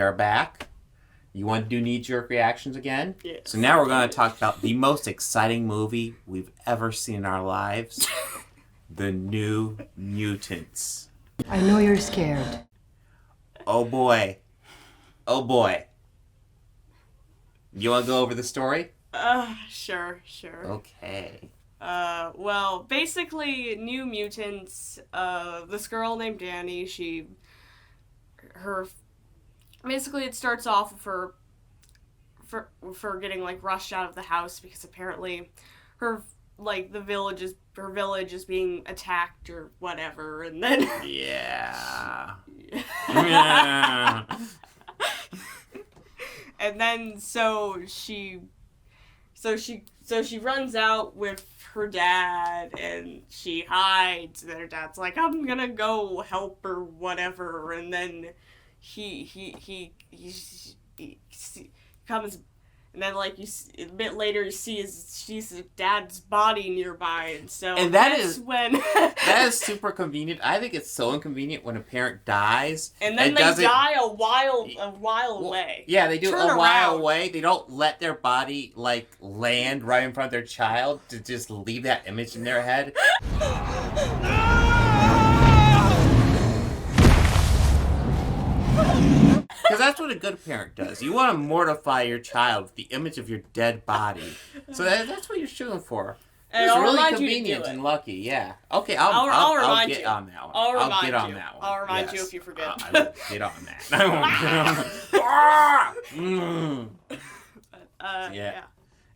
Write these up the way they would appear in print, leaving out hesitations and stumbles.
are back. You want to do knee-jerk reactions again? Yes. So now we're going to talk about the most exciting movie we've ever seen in our lives. The New Mutants. I know you're scared. Oh boy. Oh boy. You want to go over the story? Sure. Okay. Well, basically, New Mutants, this girl named Danny, basically it starts off with her, for getting, like, rushed out of the house because apparently her village is being attacked or whatever, and then... Yeah. And then, so she runs out with her dad, and she hides, and her dad's like, I'm gonna go help or whatever, and then he comes, and then, like, a bit later you see his dad's body nearby, and so and that is super convenient. I think it's so inconvenient when a parent dies. And then they die a while away. Yeah, they do Turn a while around. away. They don't let their body, like, land right in front of their child to just leave that image in their head. Because that's what a good parent does. You want to mortify your child with the image of your dead body. So that's what you're shooting for. And it's I'll really remind you to convenient do it. and lucky, yeah. Okay, I'll remind get you. on that one. I'll remind get on you. that one. I'll remind Yes. you if you forget. I will get on that. I won't get on. Yeah.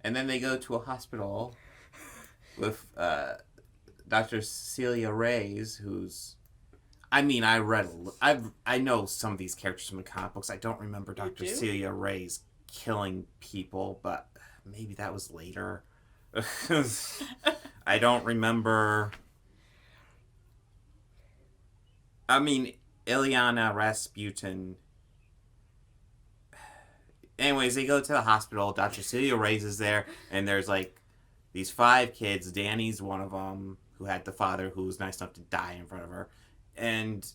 And then they go to a hospital with Dr. Celia Reyes, who's... I mean, I know some of these characters from the comic books. I don't remember Dr. Celia Reyes killing people, but maybe that was later. I don't remember. I mean, Ilyana Rasputin. Anyways, they go to the hospital. Dr. Celia Reyes is there, and there's, like, these 5 kids. Danny's one of them, who had the father who was nice enough to die in front of her. And,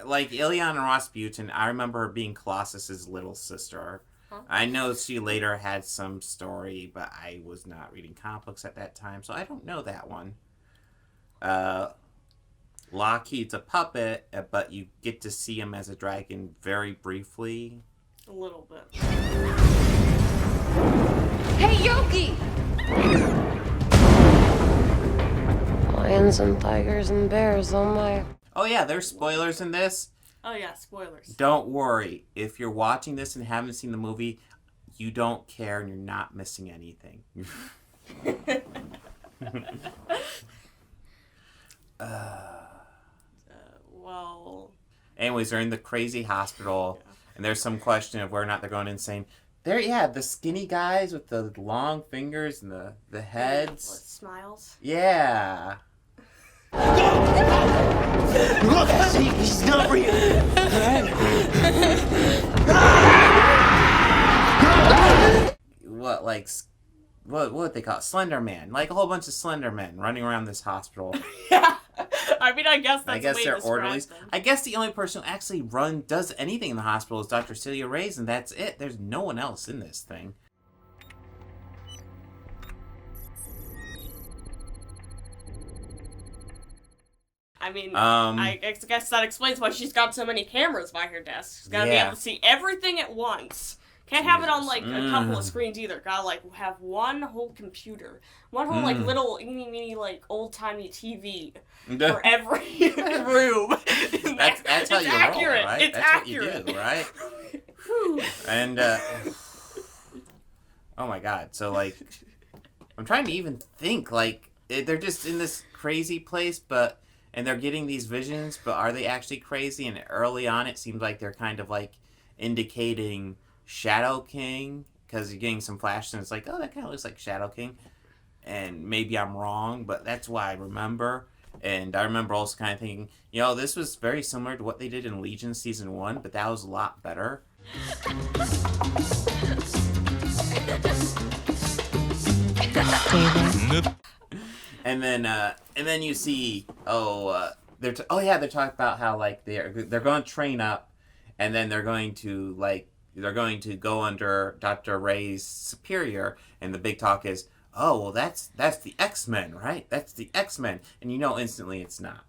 like, Ilyana Rasputin, I remember her being Colossus's little sister. Huh? I know she later had some story, but I was not reading comic books at that time, so I don't know that one. Lockheed's a puppet, but you get to see him as a dragon very briefly. A little bit. Hey, Yogi! Lions and tigers and bears, oh my. Oh yeah, there's spoilers in this. Oh yeah, spoilers. Don't worry. If you're watching this and haven't seen the movie, you don't care and you're not missing anything. Well... Anyways, they're in the crazy hospital, and there's some question of whether or not they're going insane. The skinny guys with the long fingers and the heads. What, smiles? Yeah. Look, see, he's not real. What would they call it? Slender Man. Like a whole bunch of Slender Men running around this hospital. Yeah. I mean, I guess that's the way they're to orderlies. them. I guess the only person who actually does anything in the hospital is Dr. Celia Reyes, and that's it. There's no one else in this thing. I mean, I guess that explains why she's got so many cameras by her desk. She's gotta be able to see everything at once. Can't have it on, like, a couple of screens either. Gotta, like, have one whole computer. One whole, like, little, eeny, like, old-timey TV for every room. That's how you accurate. roll, right? It's That's accurate. What you do, right? And, oh my god. So, like, I'm trying to even think, like, they're just in this crazy place, and they're getting these visions, but are they actually crazy? And early on, it seems like they're kind of, like, indicating Shadow King, because you're getting some flashes, and it's like, oh, that kind of looks like Shadow King. And maybe I'm wrong, but that's what I remember. And I remember also kind of thinking, this was very similar to what they did in Legion Season 1, but that was a lot better. And then you see, they're talking about how, like, they're going to train up, and then they're going to go under Dr. Ray's superior, and the big talk is, oh, well, that's the X-Men, right? That's the X-Men. And you know instantly it's not.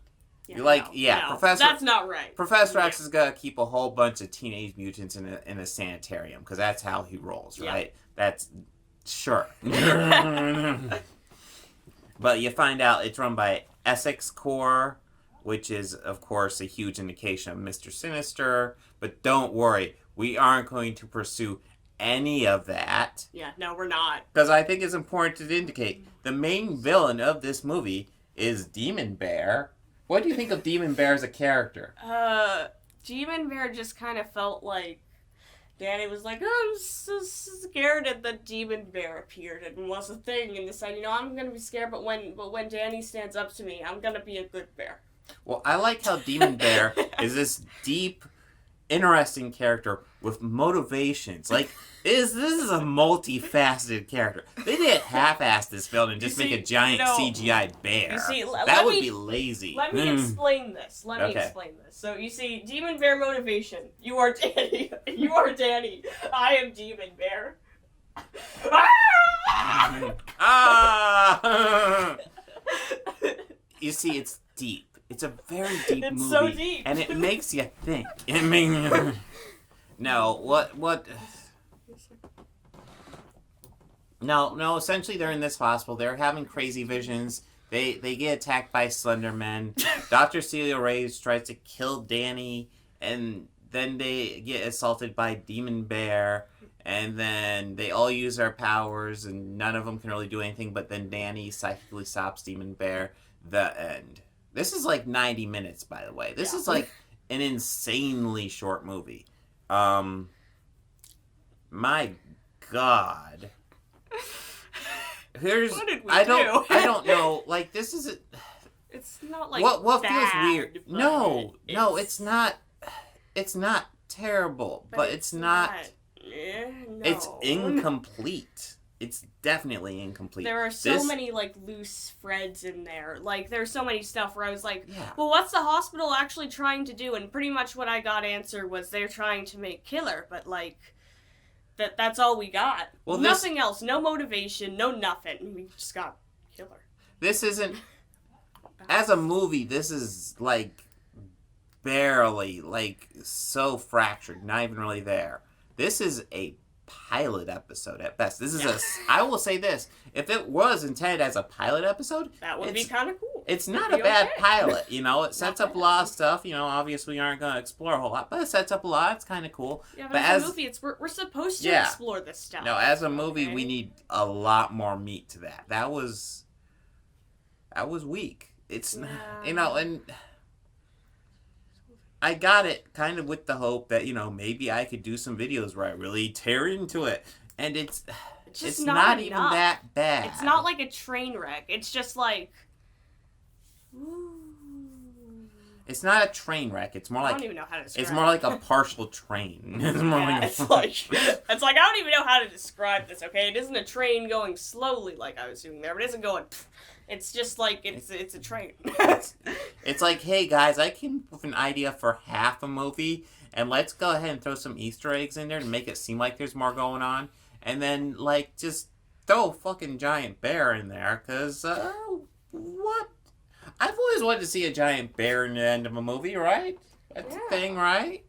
Yeah, You're like, no, Professor... That's not right. Professor X is going to keep a whole bunch of teenage mutants in a sanitarium, because that's how he rolls, right? That's... Sure. But you find out it's run by Essex Corps, which is, of course, a huge indication of Mr. Sinister. But don't worry, we aren't going to pursue any of that. Yeah, no, we're not. Because I think it's important to indicate the main villain of this movie is Demon Bear. What do you think of Demon Bear as a character? Demon Bear just kind of felt like Danny was like, oh, I'm so scared that the Demon Bear appeared and was a thing, and decided, I'm gonna be scared, but when Danny stands up to me, I'm gonna be a good bear. Well, I like how Demon Bear is this deep, interesting character with motivations. Like, this is a multifaceted character. They didn't half-ass this film and just make a giant CGI bear. You see, that would be lazy. Let me explain this. So, you see, Demon Bear motivation. You are Danny. You are Danny. I am Demon Bear. You see, it's deep. It's a very deep movie. It's so deep. And it makes you think. What... No, essentially they're in this hospital. They're having crazy visions. They get attacked by Slendermen. Dr. Celia Reyes tries to kill Danny, and then they get assaulted by Demon Bear, and then they all use their powers, and none of them can really do anything, but then Danny psychically stops Demon Bear. The end. This is like 90 minutes, by the way. This is like an insanely short movie. My God. What did we do? I don't know. Like, this is it's not like what bad, feels weird. No, it's not. It's not terrible, but it's not. No. It's incomplete. It's definitely incomplete. There are so many, like, loose threads in there. Like, there's so many stuff where I was like, well, what's the hospital actually trying to do? And pretty much what I got answered was they're trying to make Killer, but, like, that's all we got. Well, nothing else. No motivation, no nothing. We just got Killer. This isn't... As a movie, this is, like, barely, like, so fractured, not even really there. This is a pilot episode at best. This is I will say this, if it was intended as a pilot episode, that would be kind of cool. It's not a bad pilot, it sets up a lot of stuff, obviously we aren't going to explore a whole lot, but it sets up a lot. It's kind of cool. Yeah, but as a movie, we're supposed to explore this stuff. No, as a movie, we need a lot more meat to that. That was weak. It's not, and I got it kind of with the hope that, maybe I could do some videos where I really tear into it. And it's not even that bad. It's not like a train wreck. It's just like... Ooh. It's not a train wreck. It's more like... I don't even know how to describe it. It's more like a partial train. It's like I don't even know how to describe this, okay? It isn't a train going slowly like I was doing there, but it isn't going... It's just like, it's a train. It's like, hey guys, I came up with an idea for half a movie, and let's go ahead and throw some Easter eggs in there to make it seem like there's more going on. And then, like, just throw a fucking giant bear in there, because, what? I've always wanted to see a giant bear in the end of a movie, right? That's a thing, right?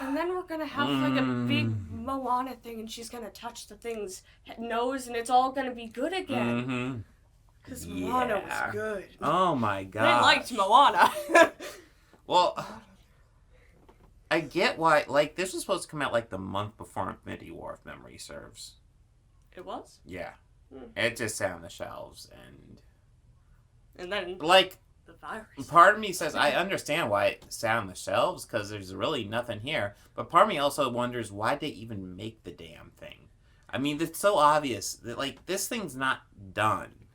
And then we're gonna have like a big Moana thing, and she's gonna touch the thing's nose, and it's all gonna be good again. Because Moana was good. Oh my god. I liked Moana. Well, I get why. Like, this was supposed to come out like the month before Infinity War, if memory serves. It was? Yeah. It just sat on the shelves, and then like. The virus. Part of me says I understand why it sat on the shelves, because there's really nothing here. But part of me also wonders why they even make the damn thing. I mean, it's so obvious that, like, this thing's not done.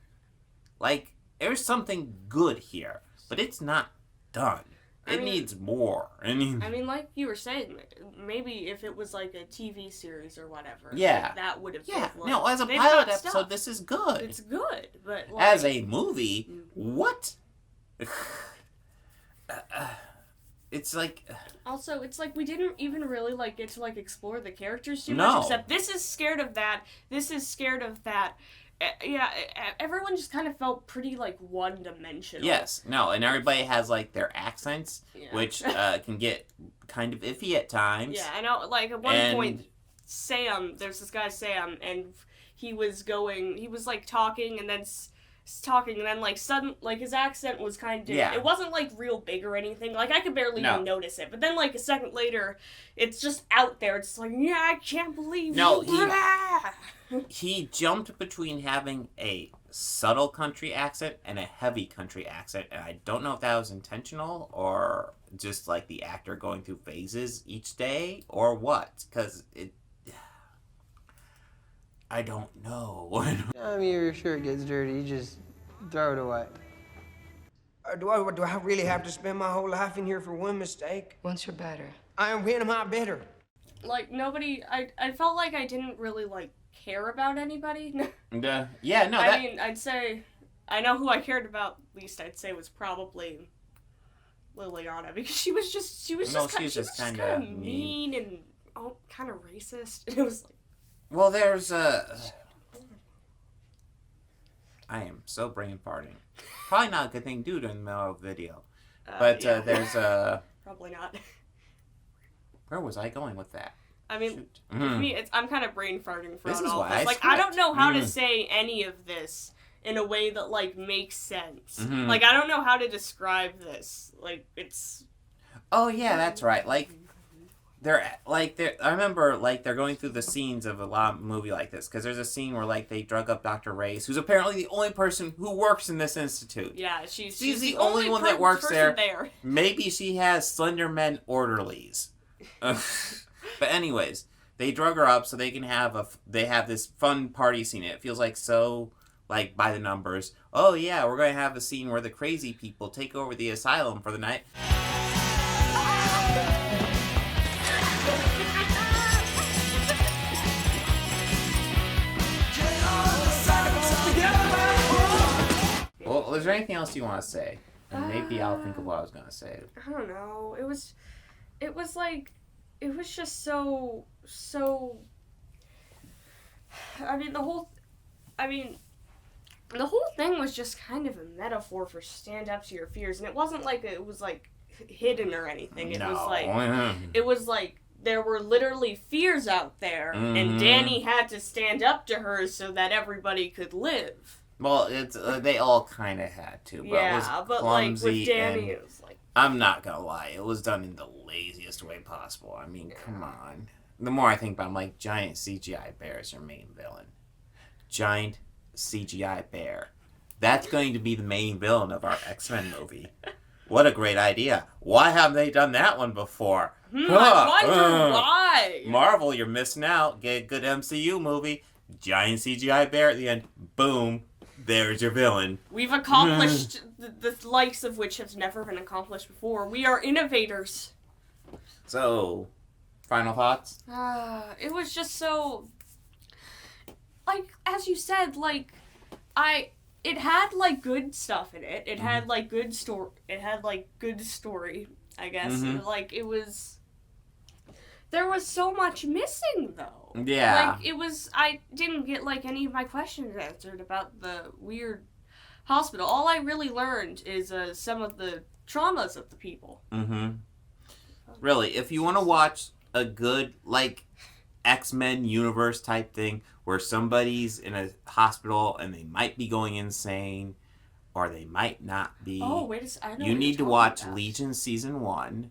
Like, there's something good here, but it's not done. It needs more. I mean, like you were saying, maybe if it was like a TV series or whatever, yeah, like that would have. Yeah, been, like, no, as a pilot episode, this is good. It's good, but like, as a movie, what? It's like. Also, it's like we didn't even really like get to like explore the characters too No. much. Except this is scared of that. This is scared of that. Yeah, everyone just kind of felt pretty like one-dimensional. Yes, no, and everybody has like their accents, which can get kind of iffy at times. Yeah, I know. Like at one point, Sam, there's this guy Sam, and he was like talking, and then like sudden, like his accent was kind of different. Yeah. It wasn't like real big or anything. Like I could barely even notice it. But then like a second later, it's just out there. It's like, yeah, I can't believe he jumped between having a subtle country accent and a heavy country accent, and I don't know if that was intentional or just like the actor going through phases each day or what, because I don't know. I mean, your shirt gets dirty, you just throw it away. Do I really have to spend my whole life in here for one mistake? Once you're better. When am I better? Like nobody, I felt like I didn't really like care about anybody. Yeah, no. I mean, I'd say I know who I cared about. At least I'd say was probably Liliana, because she was just kind of mean and kind of racist. It was like, well, there's I am so brain farting. Probably not a good thing to do in the middle of a video. But there's probably not. Where was I going with that? I mean, for me, I'm kind of brain farting for all why this. Like, I don't know how to say any of this in a way that like makes sense. Like, I don't know how to describe this. Like, it's. Oh yeah, that's right. Like, I remember like they're going through the scenes of a movie like this, because there's a scene where like they drug up Dr. Reyes, who's apparently the only person who works in this institute. Yeah, she's the only one that works there. Maybe she has Slender Men orderlies. But anyways, they drug her up so they can have this fun party scene. It feels like so like by the numbers. Oh yeah, we're going to have a scene where the crazy people take over the asylum for the night. Well, is there anything else you want to say? And maybe I'll think of what I was going to say. I don't know. It was just so. I mean, the whole thing was just kind of a metaphor for stand up to your fears, and it wasn't like it was like hidden or anything. It was like there were literally fears out there, and Danny had to stand up to her so that everybody could live. Well, it's they all kind of had to, but it was clumsy, like with Danny, it was like. I'm not gonna lie, it was done in the laziest way possible. I mean, come on. The more I think about it, I'm like, giant CGI bear is your main villain. Giant CGI bear. That's going to be the main villain of our X-Men movie. What a great idea. Why haven't they done that one before? I wonder why. Marvel, you're missing out. Get a good MCU movie. Giant CGI bear at the end. Boom. There's your villain. We've accomplished the likes of which has never been accomplished before. We are innovators. So, final thoughts? It was just so... Like, as you said, like, it had, like, good stuff in it. It had, like, good story. It had, like, good story, I guess. Like, it was... There was so much missing, though. Yeah. Like, I didn't get, like, any of my questions answered about the weird hospital. All I really learned is some of the traumas of the people. Really, if you want to watch a good, like, X-Men universe type thing where somebody's in a hospital and they might be going insane or they might not be. Oh, wait a second. You need to watch Legion Season 1.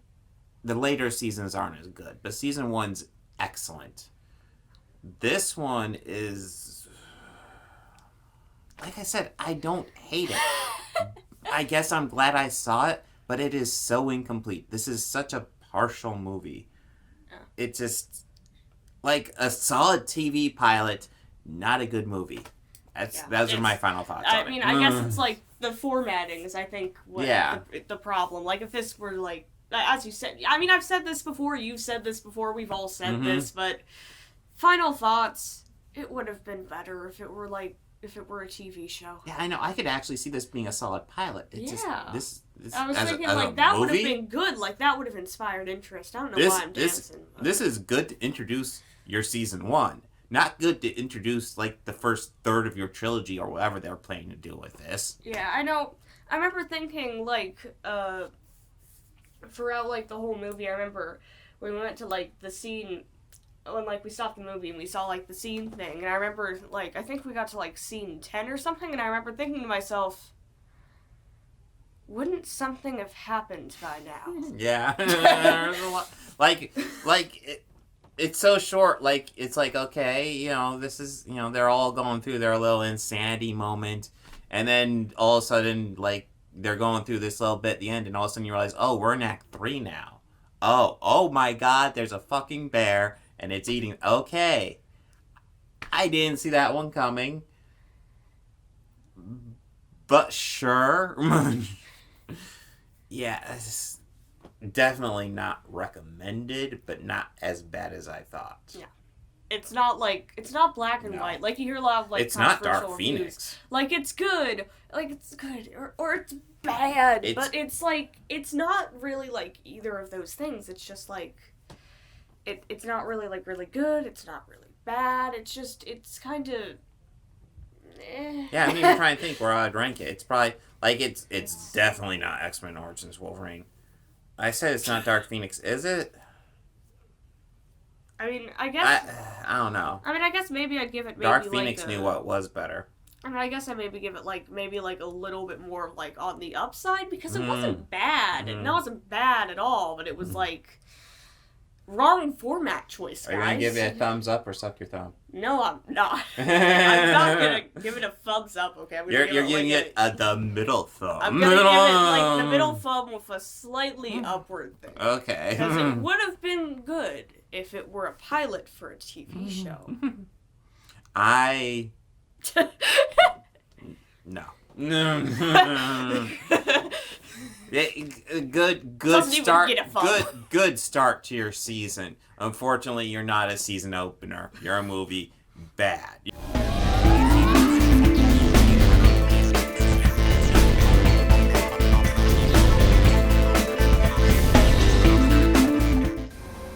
The later seasons aren't as good, but Season 1's excellent. This one is... Like I said, I don't hate it. I guess I'm glad I saw it, but it is so incomplete. This is such a partial movie. It just... Like a solid TV pilot, not a good movie. Those are my final thoughts. I mean, I guess it's like the formatting is, I think, what the problem. Like, if this were like, as you said, I mean, I've said this before, you've said this before, we've all said this, but final thoughts, it would have been better if it were a TV show. Yeah, I know. I could actually see this being a solid pilot. This I was thinking, like, that would have been good. Like, that would have inspired interest. I don't know why I'm dancing. This is good to introduce your season 1. Not good to introduce, like, the first third of your trilogy or whatever they're planning to do with this. Yeah, I know. I remember thinking, like, throughout, like, the whole movie, I remember when we went to, like, the scene, when, like, we stopped the movie and we saw, like, the scene thing, and I remember, like, I think we got to, like, scene 10 or something, and I remember thinking to myself, wouldn't something have happened by now? Yeah. There's a lot. It's so short. Like, it's like, okay, you know, this is, you know, they're all going through their little insanity moment. And then all of a sudden, like, they're going through this little bit at the end. And all of a sudden you realize, oh, we're in Act 3 now. Oh my God, there's a fucking bear. And it's eating. Okay. I didn't see that one coming. But sure. Yeah, it's definitely not recommended, but not as bad as I thought. Yeah. It's not black and white. Like, you hear a lot of, like, it's not Dark reviews. Phoenix. Like, it's good. Or it's bad. But it's, like, it's not really, like, either of those things. It's just, like, it's not really, like, really good. It's not really bad. It's just, it's kind of... Yeah, I'm even trying to think where I'd rank it. It's probably, like, it's definitely not X-Men Origins Wolverine. I said it's not Dark Phoenix, is it? I mean, I guess... I don't know. I mean, I guess maybe I'd give it maybe, Dark Phoenix knew what was better. I mean, I guess I maybe give it, like, maybe, like, a little bit more, like, on the upside, because it wasn't bad. It wasn't bad at all, but it was, like... Wrong format choice, guys. Are you going to give it a thumbs up or suck your thumb? No, I'm not. I'm not going to give it a thumbs up, okay? You're giving it the middle thumb. I'm going to give it, like, the middle thumb with a slightly upward thing. Okay. Because it would have been good if it were a pilot for a TV show. No. Good start. Good start to your season. Unfortunately, you're not a season opener. You're a movie. Bad.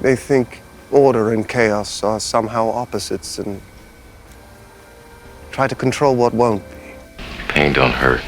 They think order and chaos are somehow opposites and try to control what won't be. Pain don't hurt.